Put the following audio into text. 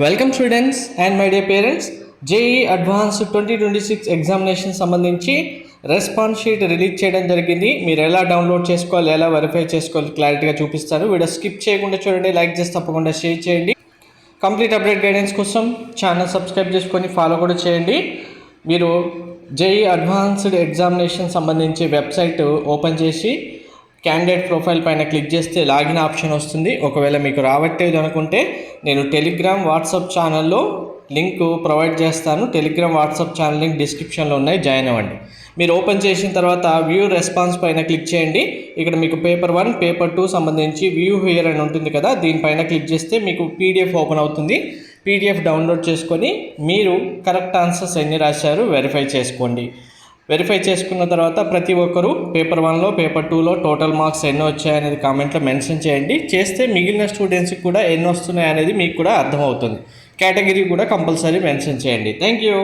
Welcome students and my dear parents. JEE advance 2026 examination సంబంధించి response sheet release చేయడం జరిగింది. మీరు ఎలా డౌన్లోడ్ చేసుకోవాలి, ఎలా వెరిఫై చేసుకోవాలి క్లారిటీగా చూపిస్తాను. వీడియో స్కిప్ చేయకుండా చూడండి, లైక్ చేసి తప్పకుండా షేర్ చేయండి. కంప్లీట్ అప్డేట్ గైడెన్స్ కోసం ఛానల్ సబ్స్క్రైబ్ చేసుకొని ఫాలో కూడా చేయండి. మీరు జేఈ అడ్వాన్స్డ్ ఎగ్జామినేషన్ సంబంధించి వెబ్సైట్ ఓపెన్ చేసి క్యాండిడేట్ ప్రొఫైల్ పైన క్లిక్ చేస్తే లాగిన్ ఆప్షన్ వస్తుంది. ఒకవేళ మీకు రావట్లేదు అనుకుంటే నేను టెలిగ్రామ్ వాట్సాప్ ఛానల్లో లింక్ ప్రొవైడ్ చేస్తాను. టెలిగ్రామ్ వాట్సాప్ ఛానల్ లింక్ డిస్క్రిప్షన్లో ఉన్నాయి, జాయిన్ అవ్వండి. మీరు ఓపెన్ చేసిన తర్వాత వ్యూ రెస్పాన్స్ పైన క్లిక్ చేయండి. ఇక్కడ మీకు పేపర్ 1 పేపర్ 2 సంబంధించి వ్యూ హియర్ అని ఉంటుంది కదా, దీనిపైన క్లిక్ చేస్తే మీకు పీడిఎఫ్ ఓపెన్ అవుతుంది. పీడిఎఫ్ డౌన్లోడ్ చేసుకొని మీరు కరెక్ట్ ఆన్సర్స్ ఎన్ని రాశారు వెరిఫై చేసుకోండి. వెరిఫై చేసుకున్న తర్వాత ప్రతి ఒక్కరూ పేపర్ 1లో పేపర్ 2లో టోటల్ మార్క్స్ ఎన్ని వచ్చాయనేది కామెంట్లో మెన్షన్ చేయండి. చేస్తే మిగిలిన స్టూడెంట్స్కి కూడా ఎన్ని వస్తున్నాయి అనేది మీకు కూడా అర్థమవుతుంది. కేటగిరీ కూడా కంపల్సరీ మెన్షన్ చేయండి. Thank you.